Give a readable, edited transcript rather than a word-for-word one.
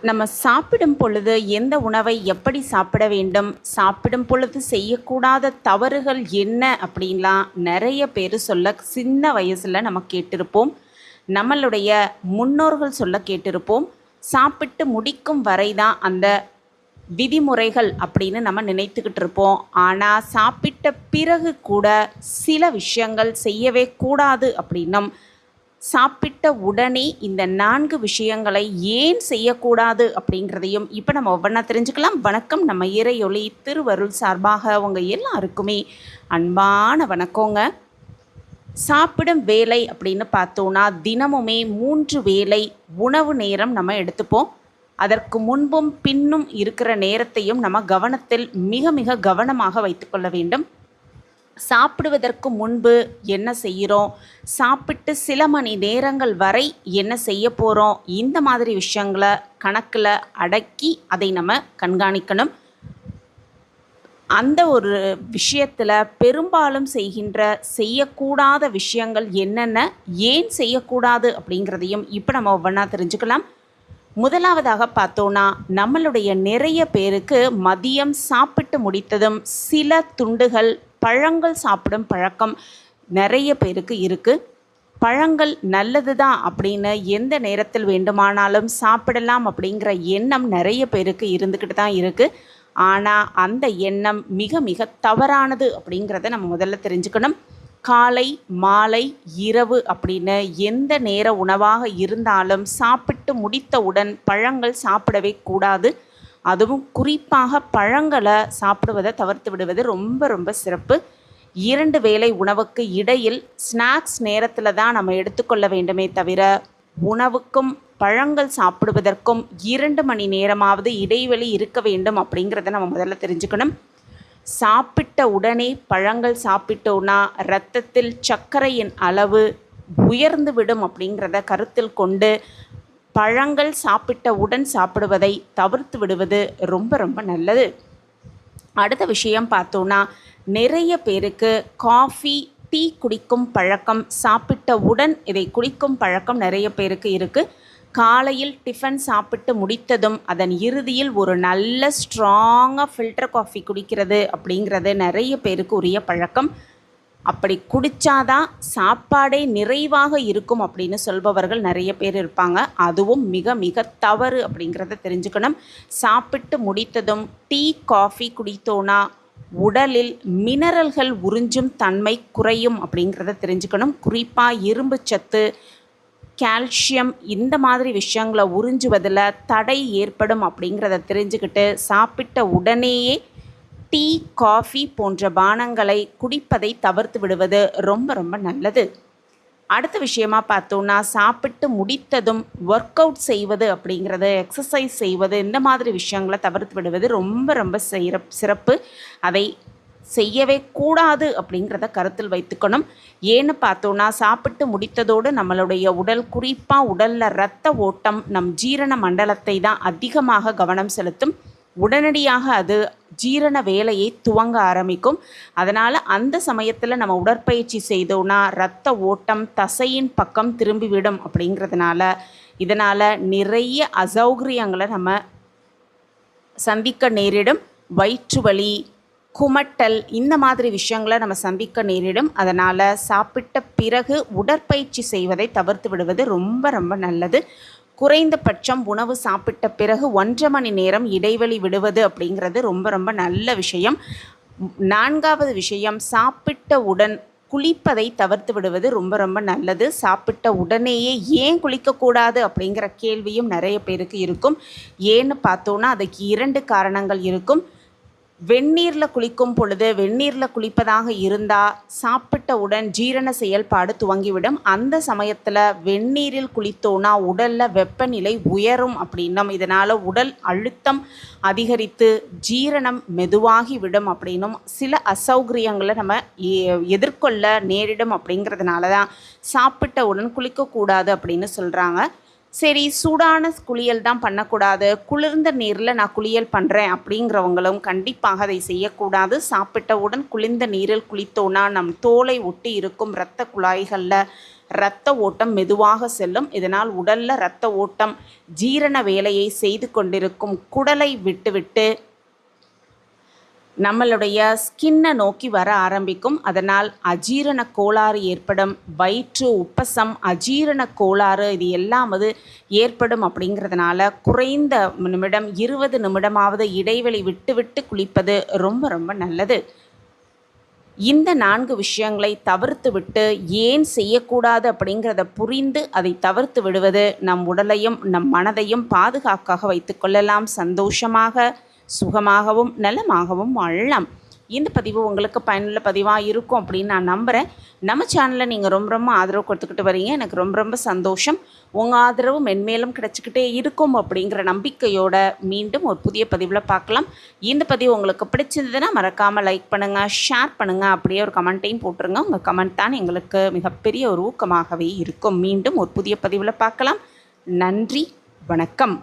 நம்ம சாப்பிடும் பொழுது எந்த உணவை எப்படி சாப்பிட வேண்டும், சாப்பிடும் பொழுது செய்யக்கூடாத தவறுகள் என்ன அப்படின்லாம் நிறைய பேர் சொல்ல சின்ன வயசில் நம்ம கேட்டிருப்போம். நம்மளுடைய முன்னோர்கள் சொல்ல கேட்டிருப்போம். சாப்பிட்டு முடிக்கும் வரை தான் அந்த விதிமுறைகள் அப்படின்னு நம்ம நினைத்துக்கிட்டு இருப்போம். ஆனால் சாப்பிட்ட பிறகு கூட சில விஷயங்கள் செய்யவே கூடாது அப்படின்னும், சாப்பிட்ட உடனே இந்த 4 விஷயங்களை ஏன் செய்யக்கூடாது அப்படிங்கிறதையும் இப்போ நம்ம ஒவ்வொன்றா தெரிஞ்சுக்கலாம். வணக்கம். நம்ம இறையொளி திருவருள் சார்பாக உங்கள் எல்லாருக்குமே அன்பான வணக்கங்க. சாப்பிடும் வேலை அப்படின்னு பார்த்தோன்னா தினமுமே 3 வேளை உணவு நேரம் நம்ம எடுத்துப்போம். அதற்கு முன்பும் பின்னும் இருக்கிற நேரத்தையும் நம்ம கவனத்தில் மிக மிக கவனமாக வைத்துக்கொள்ள வேண்டும். சாப்பிடுவதற்கு முன்பு என்ன செய்கிறோம், சாப்பிட்டு சில மணி நேரங்கள் வரை என்ன செய்ய போகிறோம், இந்த மாதிரி விஷயங்களை கணக்கில் அடக்கி அதை நம்ம கண்காணிக்கணும். அந்த ஒரு விஷயத்தில் பெரும்பாலும் செய்யக்கூடாத விஷயங்கள் என்னென்ன, ஏன் செய்யக்கூடாது அப்படிங்கிறதையும் இப்போ நம்ம ஒவ்வொன்றா தெரிஞ்சுக்கலாம். முதலாவதாக பார்த்தோன்னா, நம்மளுடைய நிறைய பேருக்கு மதியம் சாப்பிட்டு முடித்ததும் சில துண்டுகள் பழங்கள் சாப்பிடும் பழக்கம் நிறைய பேருக்கு இருக்குது. பழங்கள் நல்லது தான் அப்படின்னு எந்த நேரத்தில் வேண்டுமானாலும் சாப்பிடலாம் அப்படிங்கிற எண்ணம் நிறைய பேருக்கு இருந்துக்கிட்டு தான் இருக்குது. ஆனால் அந்த எண்ணம் மிக மிக தவறானது அப்படிங்கிறத நம்ம முதல்ல தெரிஞ்சுக்கணும். காலை, மாலை, இரவு அப்படின்னு எந்த நேர உணவாக இருந்தாலும் சாப்பிட்டு முடித்தவுடன் பழங்கள் சாப்பிடவே கூடாது. அதுவும் குறிப்பாக பழங்களை சாப்பிடுவதை தவிர்த்து விடுவது ரொம்ப ரொம்ப சிறப்பு. 2 வேளை உணவுக்கு இடையில் ஸ்நாக்ஸ் நேரத்தில் தான் நம்ம எடுத்துக்கொள்ள வேண்டுமே தவிர, உணவுக்கும் பழங்கள் சாப்பிடுவதற்கும் 2 மணி நேரமாவது இடைவெளி இருக்க வேண்டும் அப்படிங்கிறத நம்ம முதல்ல தெரிஞ்சுக்கணும். சாப்பிட்ட உடனே பழங்கள் சாப்பிட்டோன்னா இரத்தத்தில் சர்க்கரையின் அளவு உயர்ந்து விடும் அப்படிங்கிறத கருத்தில் கொண்டு பழங்கள் சாப்பிட்டவுடன் சாப்பிடுவதை தவிர்த்து விடுவது ரொம்ப ரொம்ப நல்லது. அடுத்த விஷயம் பார்த்தோன்னா, நிறைய பேருக்கு காஃபி, டீ குடிக்கும் பழக்கம், சாப்பிட்டவுடன் இதை குடிக்கும் பழக்கம் நிறைய பேருக்கு இருக்குது. காலையில் டிஃபன் சாப்பிட்டு முடித்ததும் அதன் இறுதியில் ஒரு நல்ல ஸ்ட்ராங்காக ஃபில்டர் காஃபி குடிக்கிறது அப்படிங்கிறது நிறைய பேருக்கு உரிய பழக்கம். அப்படி குடித்தாதான் சாப்பாடே நிறைவாக இருக்கும் அப்படின்னு சொல்பவர்கள் நிறைய பேர் இருப்பாங்க. அதுவும் மிக மிக தவறு அப்படிங்கிறத தெரிஞ்சுக்கணும். சாப்பிட்டு முடித்ததும் டீ, காஃபி குடித்தோன்னா உடலில் மினரல்கள் உறிஞ்சும் தன்மை குறையும் அப்படிங்கிறத தெரிஞ்சுக்கணும். குறிப்பாக இரும்பு சத்து, கால்சியம் இந்த மாதிரி விஷயங்களை உறிஞ்சுவதில் தடை ஏற்படும் அப்படிங்கிறத தெரிஞ்சுக்கிட்டு சாப்பிட்ட உடனேயே டீ, காஃபி போன்ற பானங்களை குடிப்பதை தவிர்த்து விடுவது ரொம்ப ரொம்ப நல்லது. அடுத்த விஷயமா பார்த்தோன்னா, சாப்பிட்டு முடித்ததும் ஒர்க் அவுட் செய்வது அப்படிங்கிறது, எக்ஸசைஸ் செய்வது, இந்த மாதிரி விஷயங்களை தவிர்த்து விடுவது ரொம்ப ரொம்ப சிறப்பு. அதை செய்யவே கூடாது அப்படிங்கிறத கருத்தில் வைத்துக்கணும். ஏன்னு பார்த்தோன்னா, சாப்பிட்டு முடித்ததோடு நம்மளுடைய உடல், குறிப்பாக உடலில் இரத்த ஓட்டம் நம் ஜீரண மண்டலத்தை தான் அதிகமாக கவனம் செலுத்தும். உடனடியாக அது ஜீரண வேலையை துவங்க ஆரம்பிக்கும். அதனால் அந்த சமயத்தில் நம்ம உடற்பயிற்சி செய்தோன்னா இரத்த ஓட்டம் தசையின் பக்கம் திரும்பிவிடும் அப்படிங்கிறதுனால இதனால் நிறைய அசௌகரியங்களை நம்ம சந்திக்க நேரிடும். வயிற்று வலி, குமட்டல் இந்த மாதிரி விஷயங்களை நம்ம சந்திக்க நேரிடும். அதனால் சாப்பிட்ட பிறகு உடற்பயிற்சி செய்வதை தவிர்த்து விடுவது ரொம்ப ரொம்ப நல்லது. குறைந்தபட்சம் உணவு சாப்பிட்ட பிறகு 1.5 மணி நேரம் இடைவெளி விடுவது அப்படிங்கிறது ரொம்ப ரொம்ப நல்ல விஷயம். 4வது விஷயம், சாப்பிட்டவுடன் குளிப்பதை தவிர்த்து விடுவது ரொம்ப ரொம்ப நல்லது. சாப்பிட்ட உடனேயே ஏன் குளிக்கக்கூடாது அப்படிங்கிற கேள்வியும் நிறைய பேருக்கு இருக்கும். ஏன்னு பார்த்தோன்னா, அதுக்கு 2 காரணங்கள் இருக்கும். வெந்நீரில் குளிக்கும் பொழுது, வெந்நீரில் குளிப்பதாக இருந்தால் சாப்பிட்டவுடன் ஜீரண செயல்பாடு துவங்கிவிடும். அந்த சமயத்தில் வெந்நீரில் குளித்தோன்னா உடலில் வெப்பநிலை உயரும் அப்படின்னும், இதனால் உடல் அழுத்தம் அதிகரித்து ஜீரணம் மெதுவாகிவிடும் அப்படின்னும் சில அசௌகரியங்களை நம்ம எதிர்கொள்ள நேரிடும். அப்படிங்கிறதுனால தான் சாப்பிட்டவுடன் குளிக்கக்கூடாது அப்படின்னு சொல்கிறாங்க. சரி, சூடான குளியல் தான் பண்ணக்கூடாது, குளிர்ந்த நீரில் நான் குளியல் பண்ணுறேன் அப்படிங்கிறவங்களும் கண்டிப்பாக அதை செய்யக்கூடாது. சாப்பிட்டவுடன் குளிர்ந்த நீரில் குளித்தோன்னா நம் தோலை ஒட்டி இருக்கும் இரத்த குழாய்களில் இரத்த ஓட்டம் மெதுவாக செல்லும். இதனால் உடலில் இரத்த ஓட்டம் ஜீரண வேலையை செய்து கொண்டிருக்கும் குடலை விட்டுவிட்டு நம்மளுடைய ஸ்கின்னை நோக்கி வர ஆரம்பிக்கும். அதனால் அஜீரண கோளாறு ஏற்படும். வயிற்று உப்பசம், அஜீரண கோளாறு இது எல்லாமது ஏற்படும். அப்படிங்கிறதுனால குறைந்த நிமிடம் 20 நிமிடமாவது இடைவெளி விட்டு விட்டு குளிப்பது ரொம்ப ரொம்ப நல்லது. இந்த 4 விஷயங்களை தவிர்த்து விட்டு ஏன் செய்யக்கூடாது அப்படிங்கிறத புரிந்து அதை தவிர்த்து விடுவது நம் உடலையும் நம் மனதையும் பாதுகாக்காக வைத்து கொள்ளலாம். சந்தோஷமாக சுகமாகவும் நலமாகவும் வாழலாம். இந்த பதிவு உங்களுக்கு பயனுள்ள பதிவாக இருக்கும் அப்படின்னு நான் நம்புகிறேன். நம்ம சேனலில் நீங்கள் ரொம்ப ரொம்ப ஆதரவு கொடுத்துக்கிட்டு வரீங்க. எனக்கு ரொம்ப ரொம்ப சந்தோஷம். உங்கள் ஆதரவு மென்மேலும் கிடச்சிக்கிட்டே இருக்கும் அப்படிங்கிற நம்பிக்கையோடு மீண்டும் ஒரு புதிய பதிவில் பார்க்கலாம். இந்த பதிவு உங்களுக்கு பிடிச்சிருந்ததுன்னா மறக்காமல் லைக் பண்ணுங்கள், ஷேர் பண்ணுங்கள், அப்படியே ஒரு கமெண்ட்டையும் போட்டுருங்க. உங்கள் கமெண்ட் தான் எங்களுக்கு மிகப்பெரிய ஒரு ஊக்கமாகவே இருக்கும். மீண்டும் ஒரு புதிய பதிவில் பார்க்கலாம். நன்றி, வணக்கம்.